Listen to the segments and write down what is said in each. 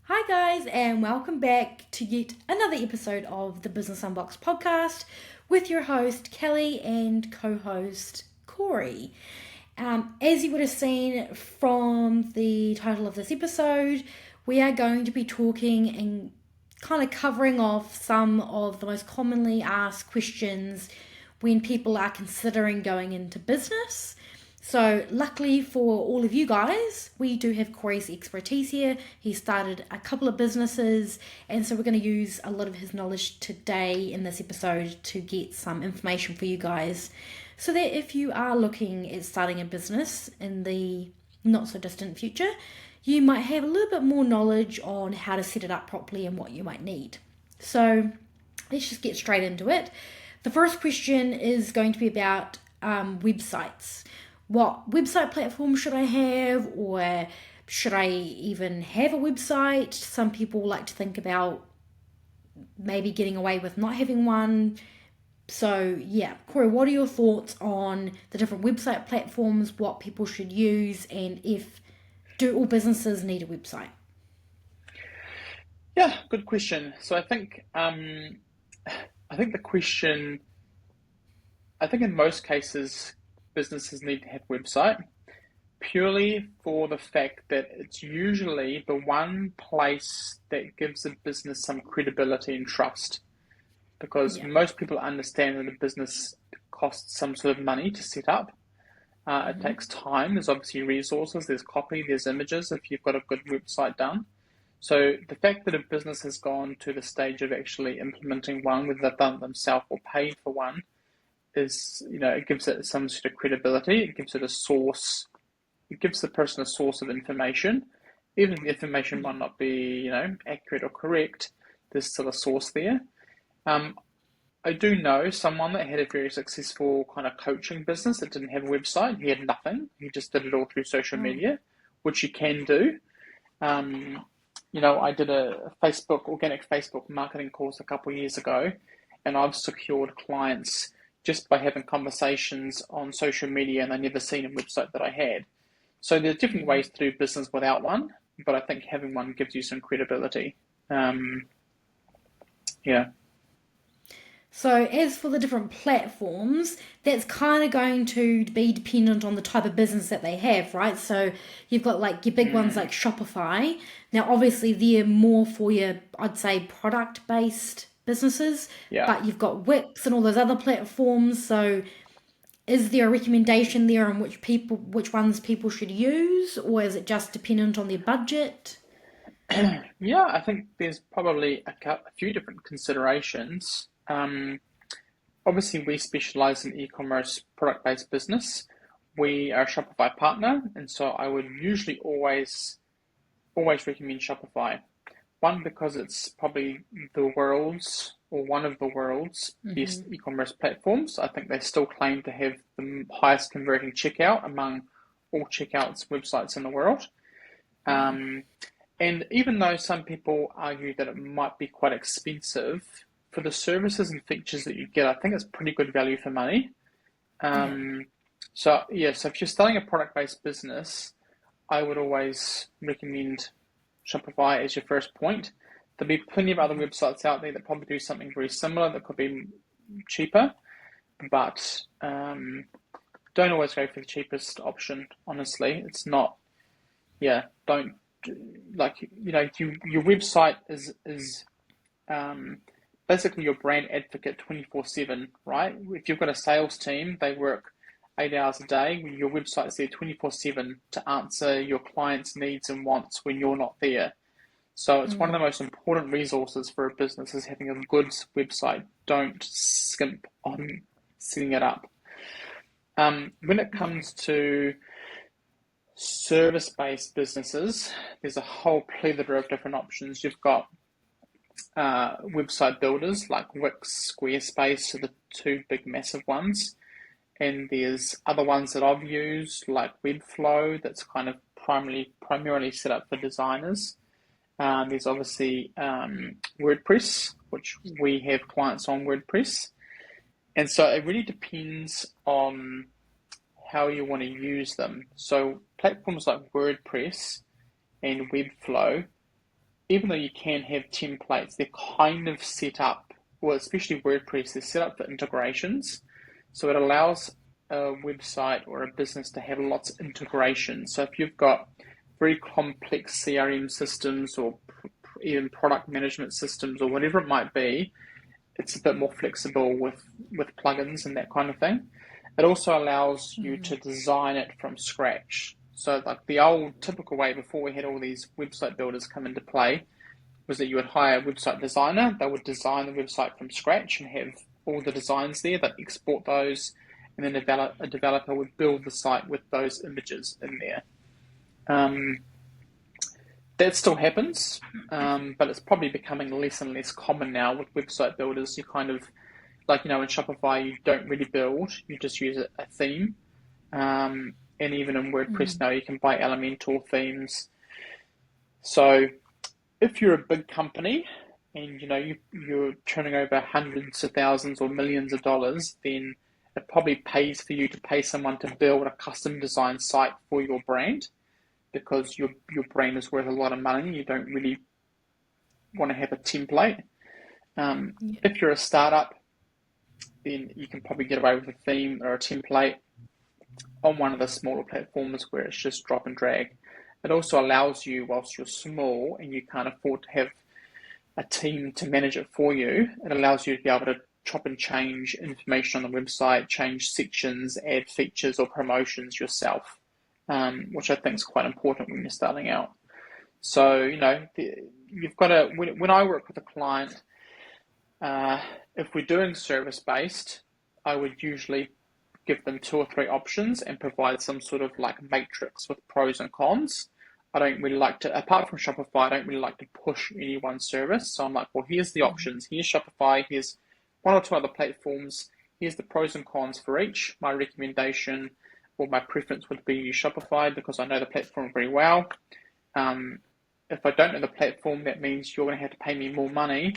Hi, guys, and welcome back to yet another episode of the Business Unboxed podcast with your host Kelly and co host Corey. As you would have seen from the title of this episode, we are going to be talking and kind of covering off some of the most commonly asked questions when people are considering going into business. So, luckily for all of you guys, we do have Corey's expertise here. He started a couple of businesses, and so we're going to use a lot of his knowledge today in this episode to get some information for you guys so that if you are looking at starting a business in the not so distant future, you might have a little bit more knowledge on how to set it up properly and what you might need. So, let's just get straight into it. The first question is going to be about websites. What website platform should I have, or should I even have a website? Some people like to think about maybe getting away with not having one. So, yeah, Corey, what are your thoughts on the different website platforms, what people should use, and if do all businesses need a website? Yeah, good question. So I think the question, I think in most cases, businesses need to have a website purely for the fact that it's usually the one place that gives a business some credibility and trust. Because Yeah. most people understand that a business costs some sort of money to set up. It Mm-hmm. takes time. There's obviously resources, there's copy, there's images if you've got a good website done. So the fact that a business has gone to the stage of actually implementing one, whether they've done it themselves or paid for one, it gives it some sort of credibility. It gives it a source. It gives the person a source of information. Even if the information Yeah. might not be, accurate or correct, there's still a source there. Um, I do know someone that had a very successful kind of coaching business that didn't have a website. He had nothing. He just did it all through social Oh. media, which you can do. Um, I did a organic Facebook marketing course a couple of years ago, and I've secured clients just by having conversations on social media, and they never seen a website that I had. So there's different Mm-hmm. ways to do business without one, but I think having one gives you some credibility. Um, yeah. So, as for the different platforms, that's kind of going to be dependent on the type of business that they have, right? So, you've got like your big ones Mm, like Shopify. Now, obviously, they're more for your, I'd say, product based businesses, yeah. but you've got Wix and all those other platforms. So, is there a recommendation there on which ones people should use, or is it just dependent on their budget? Yeah, I think there's probably a few different considerations. Obviously, we specialize in e-commerce product-based business. We are a Shopify partner, and so I would usually always recommend Shopify. One, because it's probably the world's or one of the world's best Mm-hmm. e-commerce platforms. I think they still claim to have the highest converting checkout among all checkouts websites in the world. Yeah. Um, and even though some people argue that it might be quite expensive, for the services and features that you get, I think it's pretty good value for money. Yeah. Um, so if you're starting a product-based business, I would always recommend Shopify as your first point. There'll be plenty of other websites out there that probably do something very similar that could be cheaper, but don't always go for the cheapest option. Honestly, it's not. Yeah, don't like your website is um, basically your brand advocate 24/7, right? If you've got a sales team, they work 8 hours a day. Your website's there 24/7 to answer your clients' needs and wants when you're not there. So it's one of the most important resources for a business is having a good website. Don't skimp on setting it up. When it Yeah. comes to service-based businesses, there's a whole plethora of different options. You've got website builders like Wix, Squarespace are the two big massive ones. And there's other ones that I've used like Webflow that's kind of primarily set up for designers. There's obviously WordPress, which we have clients on WordPress. And so it really depends on how you want to use them. So platforms like WordPress and Webflow, even though you can have templates, they're kind of set up, well, especially WordPress, they're set up for integrations. So it allows a website or a business to have lots of integrations. So if you've got very complex CRM systems or even product management systems or whatever it might be, it's a bit more flexible with plugins and that kind of thing. It also allows you to design it from scratch. So like the old typical way before we had all these website builders come into play was that you would hire a website designer. They would design the website from scratch and have all the designs there. They'd export those, and then a developer would build the site with those images in there. That still happens, but it's probably becoming less and less common now with website builders. You kind of, like, in Shopify, you don't really build, you just use a theme. And even in WordPress now, you can buy Elementor themes. So if you're a big company and you're turning over hundreds of thousands or millions of dollars, then it probably pays for you to pay someone to build a custom design site for your brand, because your brand is worth a lot of money. You don't really want to have a template. If you're a startup, then you can probably get away with a theme or a template on one of the smaller platforms where it's just drop and drag. It also allows you, whilst you're small and you can't afford to have a team to manage it for you, it allows you to be able to chop and change information on the website, change sections, add features or promotions yourself, which I think is quite important when you're starting out. So, you've got to, when I work with a client, if we're doing service-based, I would usually give them 2 or 3 options and provide some sort of like matrix with pros and cons. I don't really like to, apart from Shopify, I don't really like to push any one service. So I'm like, well, here's the options. Here's Shopify. Here's 1 or 2 other platforms. Here's the pros and cons for each. My recommendation or my preference would be use Shopify because I know the platform very well. If I don't know the platform, that means you're going to have to pay me more money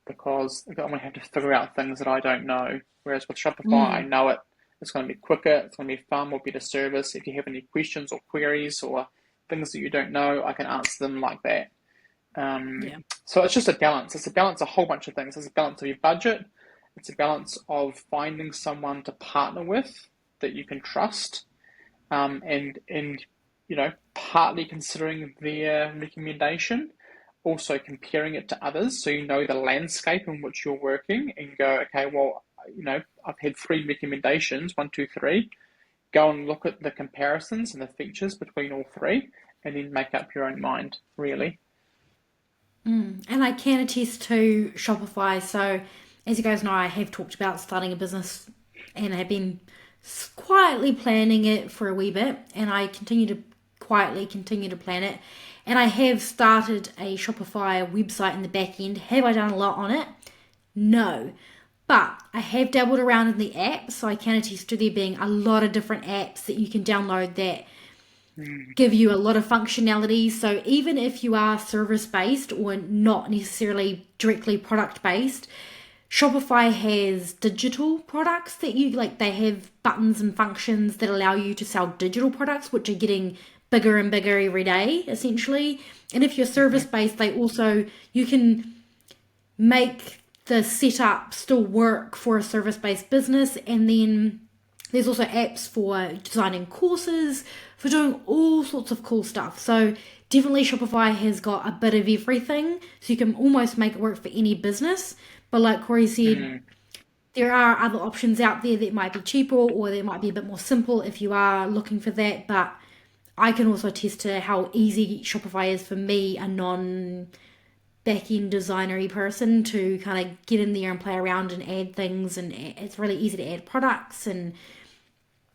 because I'm going to have to figure out things that I don't know. Whereas with Shopify, I know it. It's going to be quicker. It's going to be far more better service. If you have any questions or queries or things that you don't know, I can answer them like that. So it's just a balance. It's a balance of a whole bunch of things. It's a balance of your budget. It's a balance of finding someone to partner with that you can trust, and partly considering their recommendation, also comparing it to others so you know the landscape in which you're working and go, okay, well, I've had 3 recommendations, 1, 2, 3. Go and look at the comparisons and the features between all 3 and then make up your own mind, really. And I can attest to Shopify. So, as you guys know, I have talked about starting a business and I have been quietly planning it for a wee bit, and I quietly continue to plan it. And I have started a Shopify website in the back end. Have I done a lot on it? No. But I have dabbled around in the app, so I can attest to there being a lot of different apps that you can download that give you a lot of functionality. So even if you are service-based or not necessarily directly product-based, Shopify has digital products that you like. They have buttons and functions that allow you to sell digital products, which are getting bigger and bigger every day, essentially. And if you're service-based, you can make the setup still work for a service-based business. And then there's also apps for designing courses, for doing all sorts of cool stuff. So definitely Shopify has got a bit of everything, so you can almost make it work for any business. But like Corey said, there are other options out there that might be cheaper or they might be a bit more simple if you are looking for that. But I can also attest to how easy Shopify is for me, a non-back-end designery person, to kind of get in there and play around and add things. And it's really easy to add products, and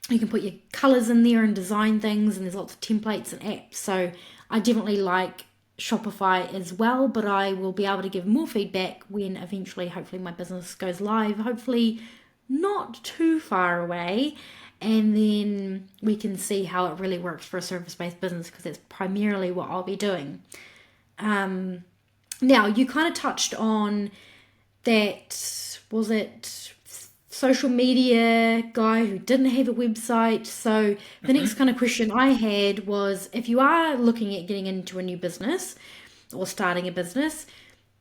you can put your colours in there and design things, and there's lots of templates and apps. So I definitely like Shopify as well, but I will be able to give more feedback when eventually, hopefully, my business goes live, hopefully not too far away, and then we can see how it really works for a service-based business, because that's primarily what I'll be doing. Now, you kind of touched on that, was it social media guy who didn't have a website? So the next kind of question I had was, if you are looking at getting into a new business, or starting a business,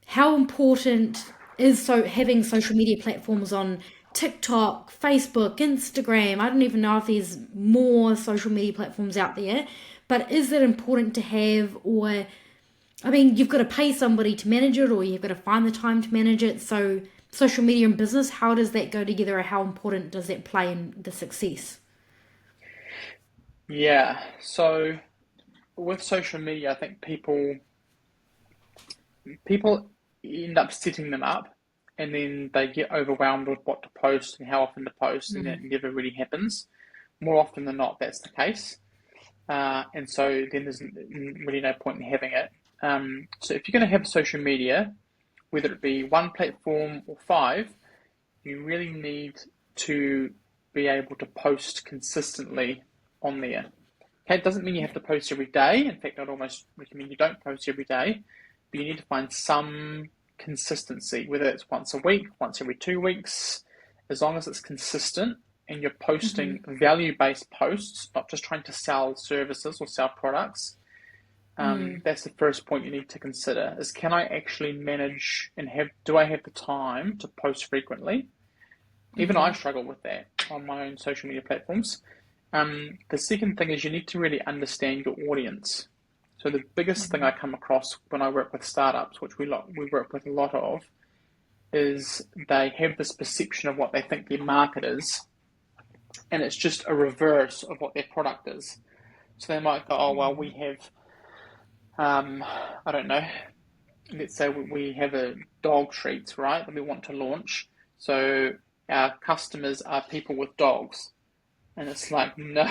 how important is having social media platforms on TikTok, Facebook, Instagram? I don't even know if there's more social media platforms out there, but is it important to have, or I mean, you've got to pay somebody to manage it, or you've got to find the time to manage it. So, social media and business, how does that go together, or how important does that play in the success? Yeah. So with social media, I think people end up setting them up, and then they get overwhelmed with what to post and how often to post, and it never really happens. More often than not, that's the case. And so then there's really no point in having it. So if you're going to have social media, whether it be one platform or five, you really need to be able to post consistently on there. Okay, it doesn't mean you have to post every day. In fact, I'd almost recommend you don't post every day, but you need to find some consistency, whether it's once a week, once every 2 weeks, as long as it's consistent and you're posting value-based posts, not just trying to sell services or sell products. That's the first point you need to consider is, can I actually manage and do I have the time to post frequently? Even I struggle with that on my own social media platforms. The second thing is you need to really understand your audience. So the biggest thing I come across when I work with startups, which we work with a lot of, is they have this perception of what they think their market is, and it's just a reverse of what their product is. So they might go, oh, well, we have, I don't know, let's say we have a dog treats, right, that we want to launch. So our customers are people with dogs. And it's like, no,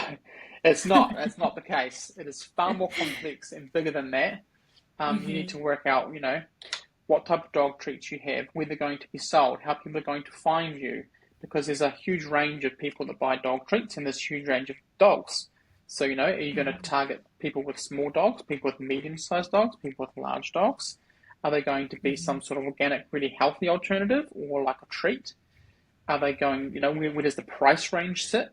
it's not. That's not the case. It is far more complex and bigger than that. You need to work out, what type of dog treats you have, where they're going to be sold, how people are going to find you, because there's a huge range of people that buy dog treats and there's a huge range of dogs. So, are you going to target people with small dogs, people with medium-sized dogs, people with large dogs? Are they going to be some sort of organic, really healthy alternative or like a treat? Are they going, where does the price range sit?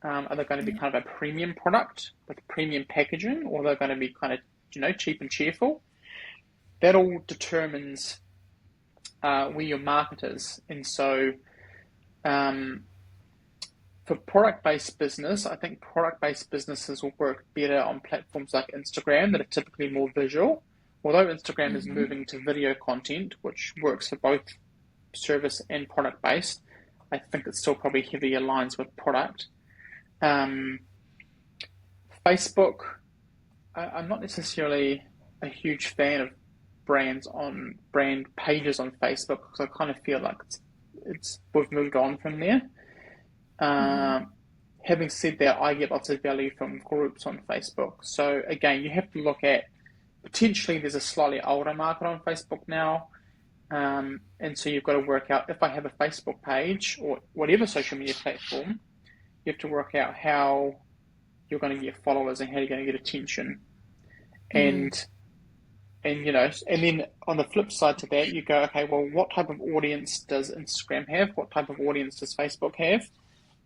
Are they going to be kind of a premium product with premium packaging, or are they going to be kind of, cheap and cheerful? That all determines where your market is. And so for product-based business, I think product-based businesses will work better on platforms like Instagram that are typically more visual. Although Instagram is moving to video content, which works for both service and product-based, I think it still probably heavily aligns with product. Facebook, I'm not necessarily a huge fan of brand pages on Facebook, because I kind of feel like we've moved on from there. Having said that, I get lots of value from groups on Facebook. So again, you have to look at, potentially there's a slightly older market on Facebook now. And so you've got to work out, if I have a Facebook page or whatever social media platform, you have to work out how you're going to get followers and how you're going to get attention. And then on the flip side to that, you go, okay, well, what type of audience does Instagram have? What type of audience does Facebook have?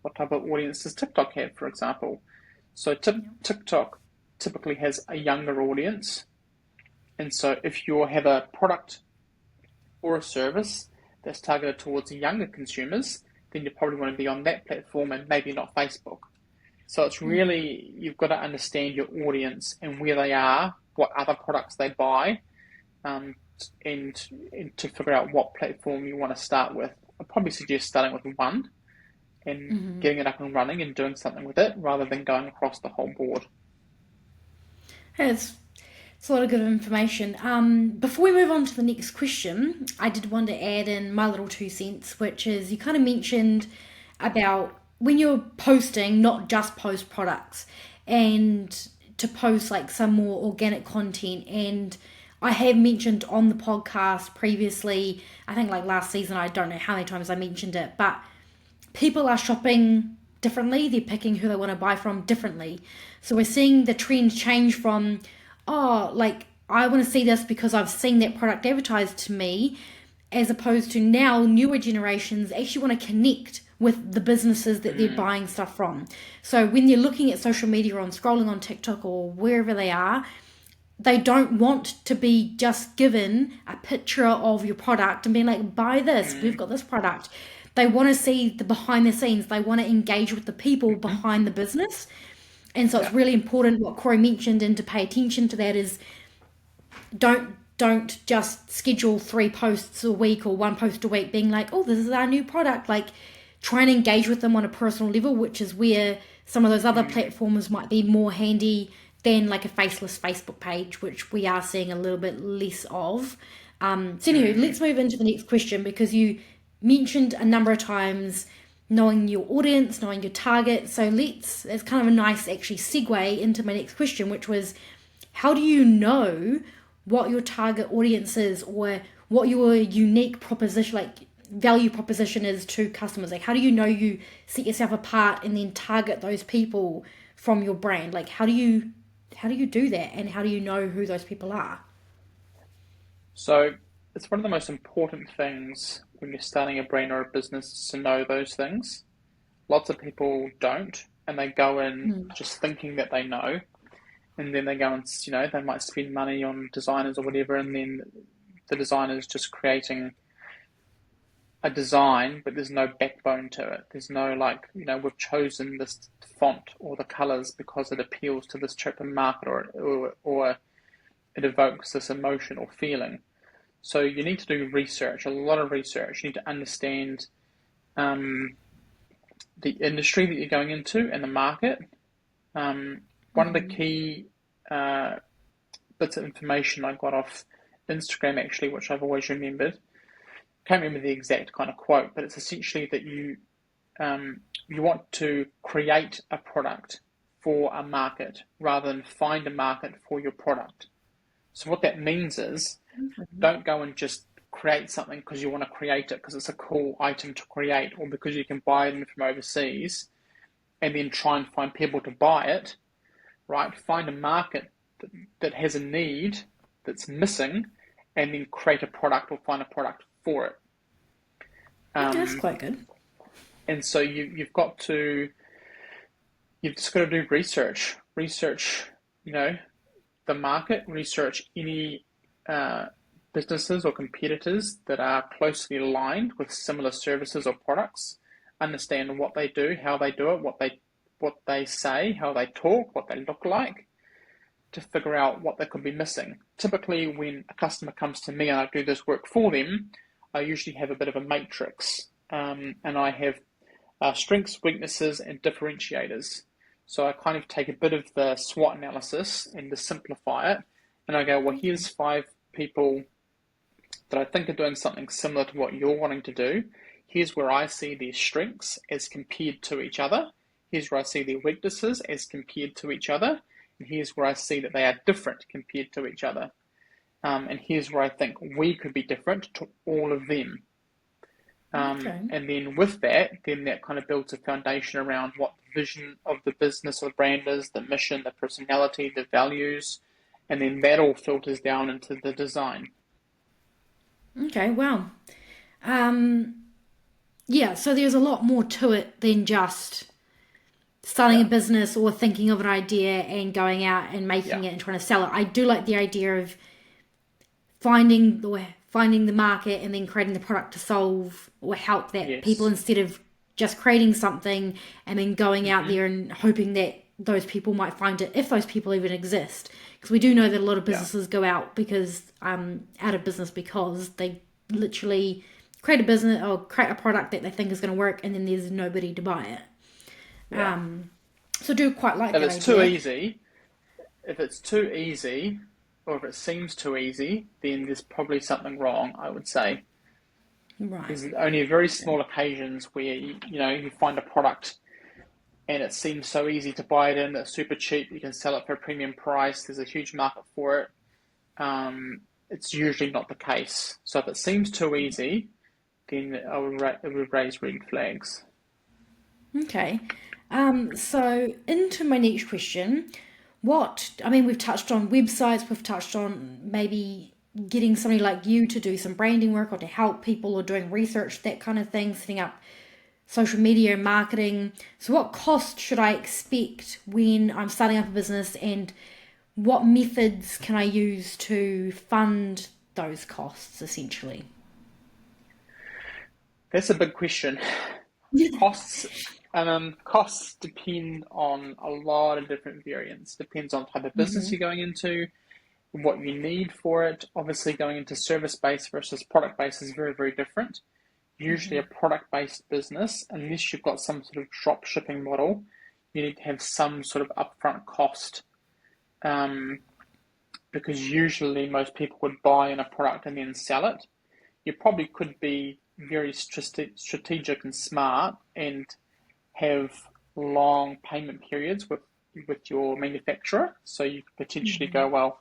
What type of audience does TikTok have, for example? So TikTok typically has a younger audience. And so if you have a product or a service that's targeted towards younger consumers, then you probably want to be on that platform and maybe not Facebook. So it's really, you've got to understand your audience and where they are, what other products they buy, and to figure out what platform you want to start with. I'd probably suggest starting with one and getting it up and running and doing something with it, rather than going across the whole board. It's a lot of good information. Before we move on to the next question, I did want to add in my little 2 cents, which is, you kind of mentioned about when you're posting, not just post products, and to post like some more organic content. And I have mentioned on the podcast previously, I think like last season, I don't know how many times I mentioned it, but people are shopping differently. They're picking who they want to buy from differently. So we're seeing the trend change from, oh, like, I want to see this because I've seen that product advertised to me, as opposed to now newer generations actually want to connect with the businesses that they're buying stuff from. So when they're looking at social media or scrolling on TikTok or wherever they are, they don't want to be just given a picture of your product and being like, buy this, we've got this product. They want to see the behind the scenes. They want to engage with the people behind the business. And so it's Yeah. really important what Corey mentioned, and to pay attention to that is don't just schedule 3 posts a week or 1 post a week being like, oh, this is our new product. Like, try and engage with them on a personal level, which is where some of those other platforms might be more handy than like a faceless Facebook page, which we are seeing a little bit less of. So anyway, let's move into the next question, because you mentioned a number of times knowing your audience, knowing your target. So it's kind of a nice actually segue into my next question, which was, how do you know what your target audience is, or what your unique proposition, like value proposition is to customers? Like, how do you know you set yourself apart and then target those people from your brand? Like, how do you do that, and how do you know who those people are? So it's one of the most important things when you're starting a brand or a business is to know those things. Lots of people don't, and they go in just thinking that they know, and then they go and, they might spend money on designers or whatever, and then the designer's just creating a design, but there's no backbone to it. There's no like, we've chosen this font or the colors because it appeals to this type of market, or it evokes this emotion or feeling. So you need to do research, a lot of research. You need to understand the industry that you're going into and the market. One of the key bits of information I got off Instagram, actually, which I've always remembered, can't remember the exact kind of quote, but it's essentially that you want to create a product for a market rather than find a market for your product. So what that means is, don't go and just create something because you want to create it because it's a cool item to create, or because you can buy them from overseas, and then try and find people to buy it, right? Find a market that has a need that's missing, and then create a product or find a product for it. That's quite good. And so you've just got to do research, the market, research any businesses or competitors that are closely aligned with similar services or products. Understand what they do, how they do it, what they say, how they talk, what they look like, to figure out what they could be missing. Typically, when a customer comes to me and I do this work for them, I usually have a bit of a matrix, and I have strengths, weaknesses, and differentiators. So I kind of take a bit of the SWOT analysis and to simplify it, and I go, well, here's 5 people that I think are doing something similar to what you're wanting to do. Here's where I see their strengths as compared to each other. Here's where I see their weaknesses as compared to each other. And here's where I see that they are different compared to each other. And here's where I think we could be different to all of them. And then with that, then that kind of builds a foundation around what the vision of the business or the brand is, the mission, the personality, the values, and then that all filters down into the design. Okay, wow. Yeah, so there's a lot more to it than just starting a business or thinking of an idea and going out and making it and trying to sell it. I do like the idea of finding the market and then creating the product to solve or help that people, instead of just creating something and then going out there and hoping that those people might find it, if those people even exist. Because we do know that a lot of businesses go out out of business because they literally create a business or create a product that they think is going to work, and then there's nobody to buy it. So I do quite like that idea. If it's too easy, or if it seems too easy, then there's probably something wrong, I would say. Right. There's only very small occasions where you find a product and it seems so easy to buy it in, it's super cheap, you can sell it for a premium price, there's a huge market for it. It's usually not the case. So if it seems too easy, then it would raise red flags. Okay. So into my next question, we've touched on websites, we've touched on maybe getting somebody like you to do some branding work or to help people, or doing research, that kind of thing, setting up social media and marketing. So what cost should I expect when I'm starting up a business, and what methods can I use to fund those costs essentially? That's a big question. Costs, costs depend on a lot of different variants. Depends on the type of business Mm-hmm. you're going into, what you need for it. Obviously, going into service-based versus product-based is very, very different. Usually, a product-based business, unless you've got some sort of drop shipping model, you need to have some sort of upfront cost. Um, because usually most people would buy in a product and then sell it. You probably could be very strategic and smart and have long payment periods with your manufacturer. So you could potentially Mm-hmm. go, well,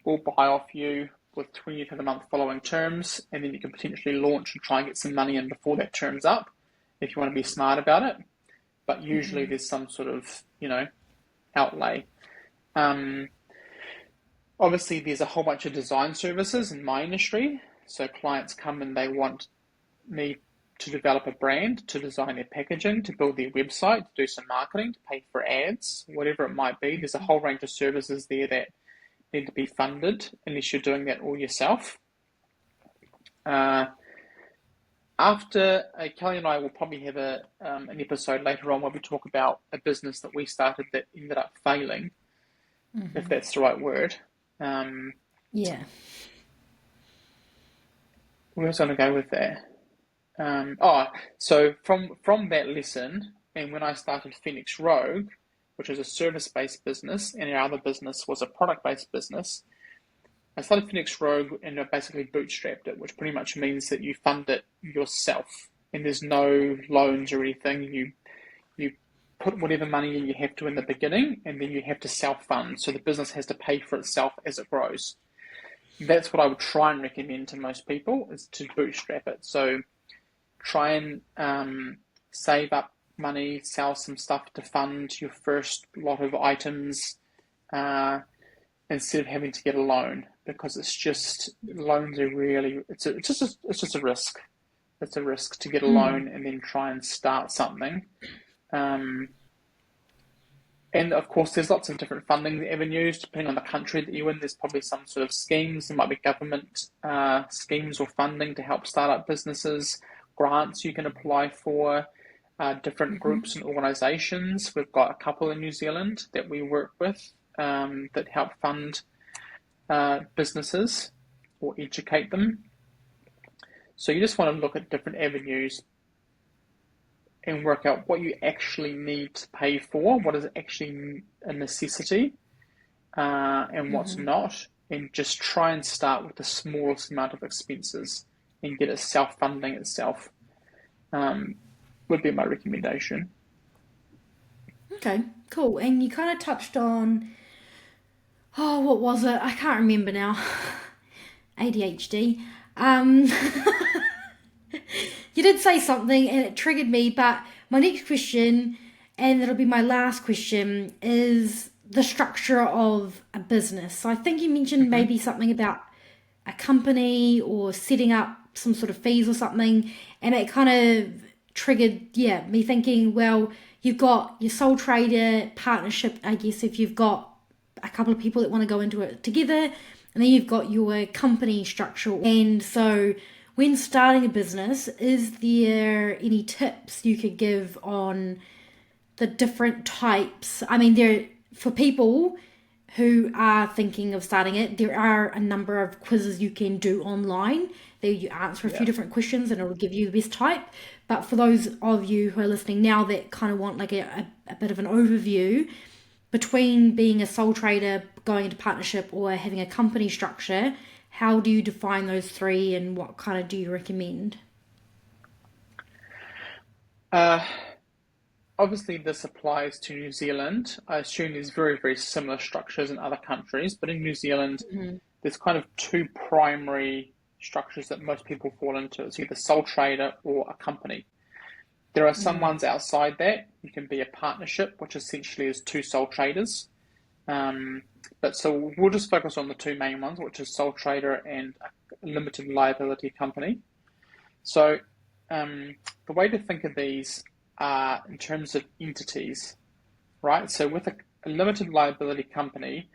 we'll buy off you with 20th of the month following terms, and then you can potentially launch and try and get some money in before that term's up if you want to be smart about it. But usually Mm-hmm. there's some sort of, outlay. Um, Obviously, there's a whole bunch of design services in my industry. So clients come and they want me to develop a brand, to design their packaging, to build their website, to do some marketing, to pay for ads, whatever it might be. There's a whole range of services there that need to be funded unless you're doing that all yourself. Uh, After Kelly and I will probably have an episode later on where we talk about a business that we started that ended up failing, if Mm-hmm. that's the right word. Um, Yeah. where was I going to go with that? So from that lesson, and when I started Phoenix Rogue, which was a service-based business, and our other business was a product-based business, I started Phoenix Rogue and I basically bootstrapped it, which pretty much means that you fund it yourself, and there's no loans or anything. You put whatever money you have to in the beginning, and then you have to self-fund. So the business has to pay for itself as it grows. That's what I would try and recommend to most people is to bootstrap it. So try and save up money, sell some stuff to fund your first lot of items uh, instead of having to get a loan because it's just loans are really it's just a risk. It's a risk to get a Mm. loan and then try and start something. Um, and of course, there's lots of different funding avenues depending on the country that you're in. There's probably some sort of schemes. There might be government schemes or funding to help start up businesses, grants you can apply for, different Mm-hmm. groups and organisations. We've got a couple in New Zealand that we work with that help fund businesses or educate them. So you just want to look at different avenues and work out what you actually need to pay for, what is actually a necessity, and what's Mm-hmm. not, and just try and start with the smallest amount of expenses and get it self-funding itself. Um, would be my recommendation. Okay, cool. And you kind of touched on, oh, what was it? I can't remember now. ADHD. Um, you did say something and it triggered me, but my next question, and it'll be my last question, is the structure of a business. So I think you mentioned Mm-hmm. maybe something about a company or setting up some sort of fees or something, and it kind of triggered, yeah, me thinking, well, you've got your sole trader partnership, I guess, if you've got a couple of people that want to go into it together, and then you've got your company structure. And so when starting a business, is there any tips you could give on the different types? I mean, there for people who are thinking of starting it, there are a number of quizzes you can do online. There you answer a few Yeah. different questions and it'll give you the best type. But for those of you who are listening now that kind of want like a bit of an overview between being a sole trader, going into partnership, or having a company structure, how do you define those three and what kind of do you recommend? Uh, Obviously, this applies to New Zealand. I assume there's very, very similar structures in other countries, but in New Zealand, Mm-hmm. there's kind of two primary structures that most people fall into. It's either sole trader or a company. There are some Mm-hmm. ones outside that. You can be a partnership, which essentially is two sole traders. Um, but so we'll just focus on the two main ones, which is sole trader and a limited liability company. So the way to think of these are in terms of entities, right? So with a limited liability company,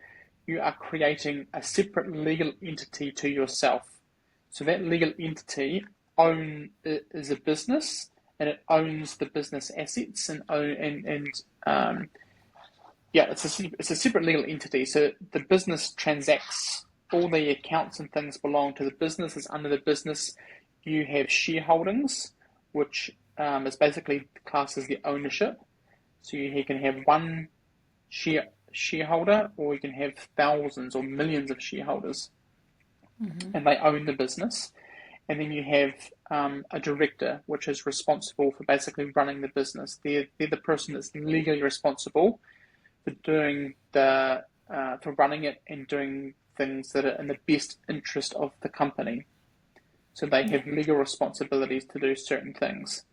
you are creating a separate legal entity to yourself. So that legal entity is a business, and it owns the business assets it's a separate legal entity. So the business transacts, all the accounts and things belong to the business. It's under the business. You have shareholdings, which is basically classed as the ownership. So you can have one shareholder, or you can have thousands or millions of shareholders, and they own the business. And then you have a director, which is responsible for basically running the business. They're the person that's legally responsible for doing for running it and doing things that are in the best interest of the company. So they have legal responsibilities to do certain things.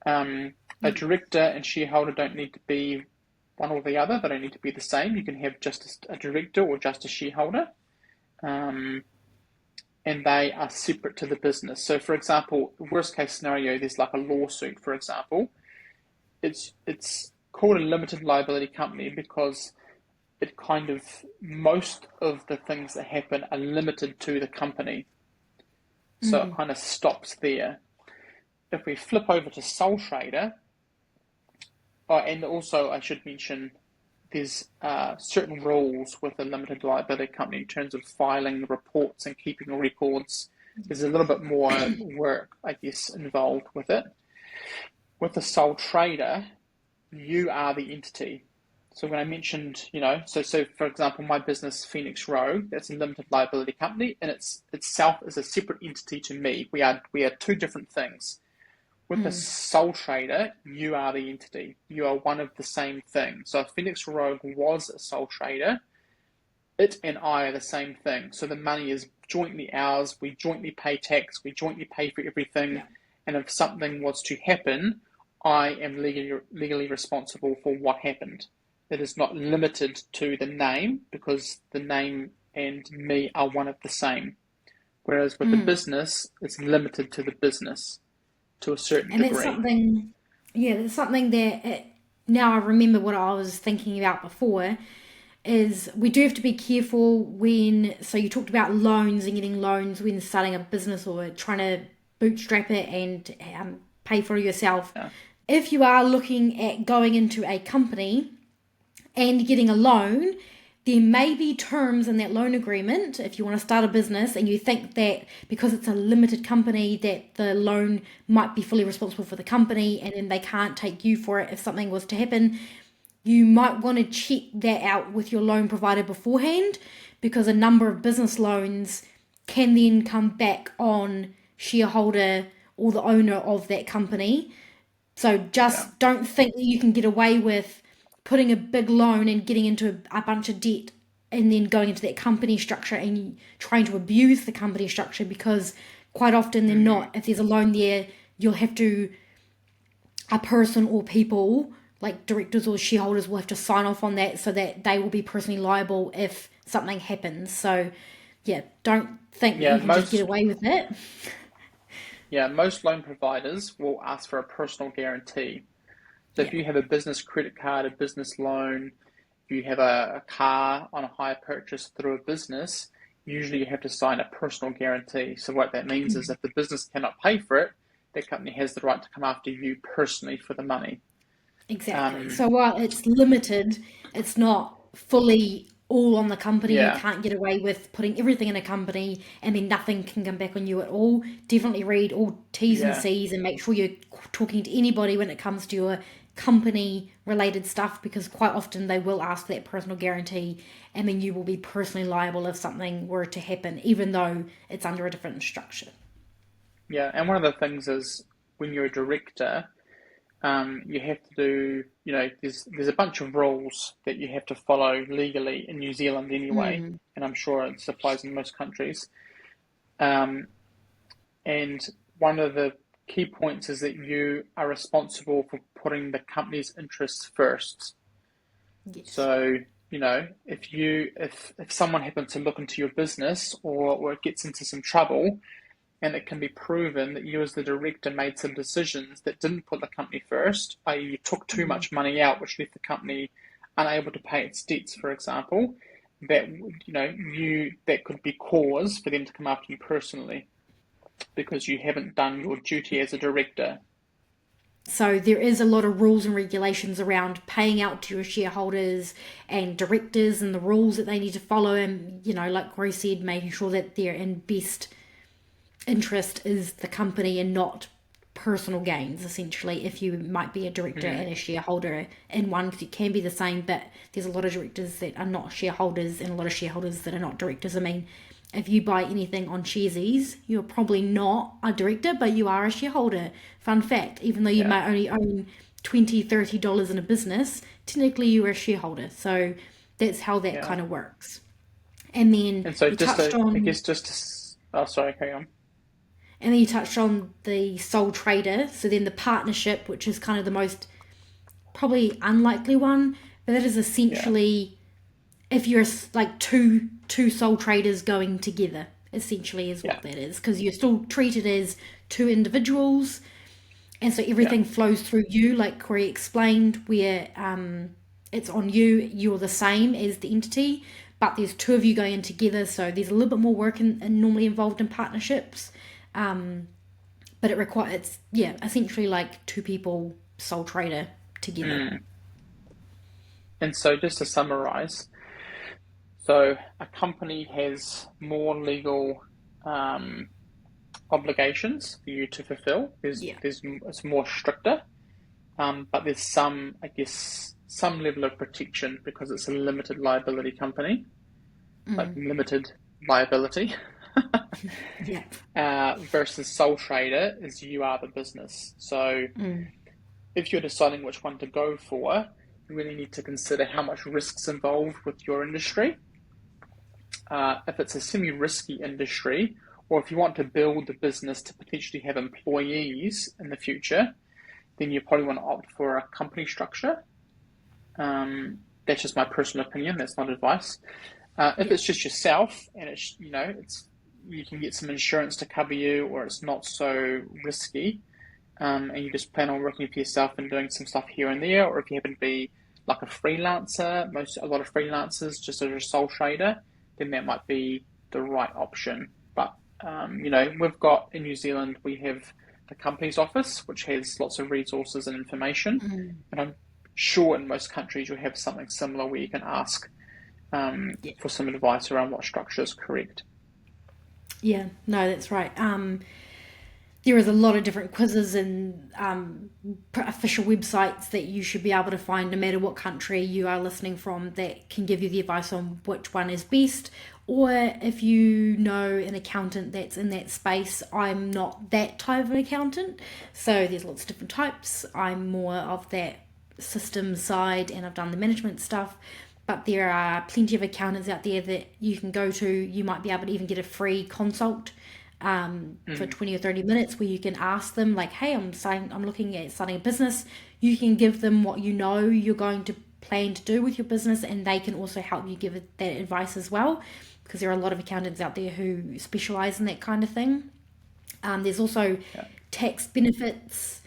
A director and shareholder don't need to be one or the other. They don't need to be the same. You can have just a director or just a shareholder. And they are separate to the business. So, for example, worst case scenario, there's like a lawsuit, for example. It's called a limited liability company because it most of the things that happen are limited to the company. So it kind of stops there. If we flip over to sole trader, and also I should mention, there's certain rules with a limited liability company in terms of filing reports and keeping records. There's a little bit more work, I guess, involved with it. With a sole trader, you are the entity. So when I mentioned, so for example, my business, Phoenix Row, that's a limited liability company, and itself is a separate entity to me. We are two different things. With a sole trader, you are the entity. You are one of the same thing. So if Phoenix Road was a sole trader, it and I are the same thing. So the money is jointly ours. We jointly pay tax. We jointly pay for everything. Yeah. And if something was to happen, I am legally responsible for what happened. It is not limited to the name, because the name and me are one of the same. Whereas with the business, it's limited to the business to a certain degree. And that's something that, now I remember what I was thinking about before, is we do have to be careful so you talked about loans and getting loans when starting a business or trying to bootstrap it and pay for it yourself. Yeah. If you are looking at going into a company and getting a loan, there may be terms in that loan agreement if you want to start a business and you think that because it's a limited company that the loan might be fully responsible for the company and then they can't take you for it if something was to happen. You might want to check that out with your loan provider beforehand, because a number of business loans can then come back on shareholder or the owner of that company. So just don't think that you can get away with putting a big loan and getting into a bunch of debt and then going into that company structure and trying to abuse the company structure, because quite often they're not. If there's a loan there, you'll have to, a person or people like directors or shareholders will have to sign off on that so that they will be personally liable if something happens. So don't think that you can just get away with it. Yeah, most loan providers will ask for a personal guarantee. So if you have a business credit card, a business loan, if you have a car on a hire purchase through a business, usually you have to sign a personal guarantee. So what that means is if the business cannot pay for it, that company has the right to come after you personally for the money. Exactly. So while it's limited, it's not fully all on the company. You can't get away with putting everything in a company and then nothing can come back on you at all. Definitely read all T's and C's and make sure you're talking to anybody when it comes to your company related stuff, because quite often they will ask that personal guarantee and then you will be personally liable if something were to happen, even though it's under a different structure. Yeah, and one of the things is when you're a director, you have to do, there's a bunch of rules that you have to follow legally in New Zealand anyway, and I'm sure it applies in most countries. And one of the key points is that you are responsible for putting the company's interests first. Yes. So, if someone happens to look into your business or it gets into some trouble, and it can be proven that you as the director made some decisions that didn't put the company first, i.e. you took too much money out, which left the company unable to pay its debts, for example, that that could be cause for them to come after you personally because you haven't done your duty as a director. So there is a lot of rules and regulations around paying out to your shareholders and directors and the rules that they need to follow, and like Corey said, making sure that their best interest is the company and not personal gains, essentially. If you might be a director and a shareholder in one, because it can be the same, but there's a lot of directors that are not shareholders and a lot of shareholders that are not directors. I mean, if you buy anything on Sharesies, you're probably not a director, but you are a shareholder. Fun fact, even though you might only own $20, $30 in a business, technically you're a shareholder. So that's how that kind of works. And then And so you touched I on guess just to, oh, sorry, carry on. And then you touched on the sole trader. So then the partnership, which is kind of the most probably unlikely one, but that is essentially if you're like two sole traders going together, essentially is what that is, because you're still treated as two individuals, and so everything flows through you, like Corey explained, where it's on you. You're the same as the entity, but there's two of you going in together, so there's a little bit more work normally involved in partnerships. But it's essentially like two people sole trader together. And so just to summarize, so a company has more legal obligations for you to fulfill. It's more stricter, but there's some, I guess, some level of protection because it's a limited liability company, like limited liability. Versus sole trader is you are the business. So if you're deciding which one to go for, you really need to consider how much risk's involved with your industry. If it's a semi-risky industry, or if you want to build the business to potentially have employees in the future, then you probably want to opt for a company structure. That's just my personal opinion. That's not advice. If it's just yourself and it's you can get some insurance to cover you, or it's not so risky, and you just plan on working for yourself and doing some stuff here and there, or if you happen to be like a freelancer, a lot of freelancers just as a sole trader, then that might be the right option. But we've got in New Zealand, we have the company's office, which has lots of resources and information, and I'm sure in most countries you'll have something similar where you can ask for some advice around what structure is correct. Yeah, no, that's right. There is a lot of different quizzes and official websites that you should be able to find no matter what country you are listening from that can give you the advice on which one is best. Or if you know an accountant that's in that space, I'm not that type of an accountant. So there's lots of different types. I'm more of that system side and I've done the management stuff. But there are plenty of accountants out there that you can go to. You might be able to even get a free consult for 20 or 30 minutes where you can ask them like, hey, I'm looking at starting a business. You can give them what you know you're going to plan to do with your business, and they can also help you give that advice as well, because there are a lot of accountants out there who specialize in that kind of thing. There's also tax benefits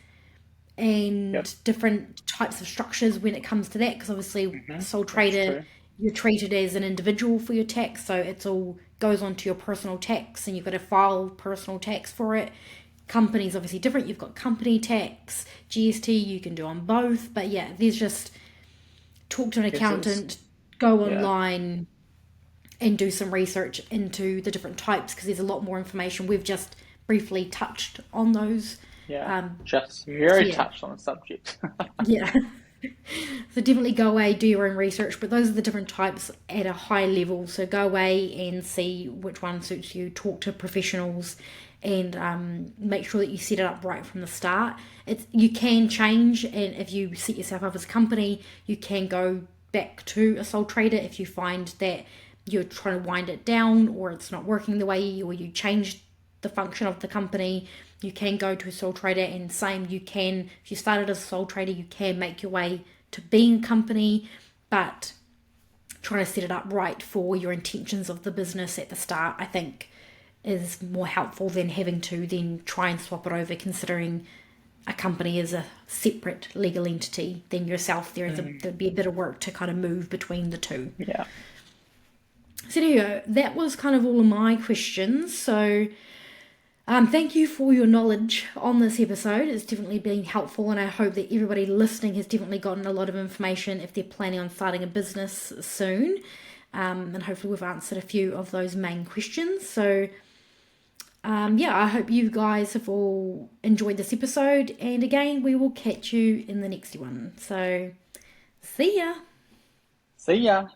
and different types of structures when it comes to that, because obviously sole trader, you're treated as an individual for your tax, so it's all goes onto your personal tax and you've got to file personal tax for it. Companies obviously different. You've got company tax, GST, you can do on both, but there's just talk to an accountant, go online and do some research into the different types, because there's a lot more information. We've just briefly touched on those. Just very touched on the subject. So definitely go away, do your own research, but those are the different types at a high level. So go away and see which one suits you, talk to professionals, and make sure that you set it up right from the start. You can change, and if you set yourself up as a company, you can go back to a sole trader if you find that you're trying to wind it down or it's not working the way, or you change the function of the company. You can go to a sole trader, and same, you can, if you started as a sole trader, you can make your way to being a company, but trying to set it up right for your intentions of the business at the start, I think, is more helpful than having to then try and swap it over, considering a company is a separate legal entity than yourself. There'd be a bit of work to kind of move between the two. So there you go. That was kind of all of my questions. So thank you for your knowledge on this episode. It's definitely been helpful, and I hope that everybody listening has definitely gotten a lot of information if they're planning on starting a business soon. And hopefully we've answered a few of those main questions. So I hope you guys have all enjoyed this episode. And again, we will catch you in the next one. So see ya. See ya.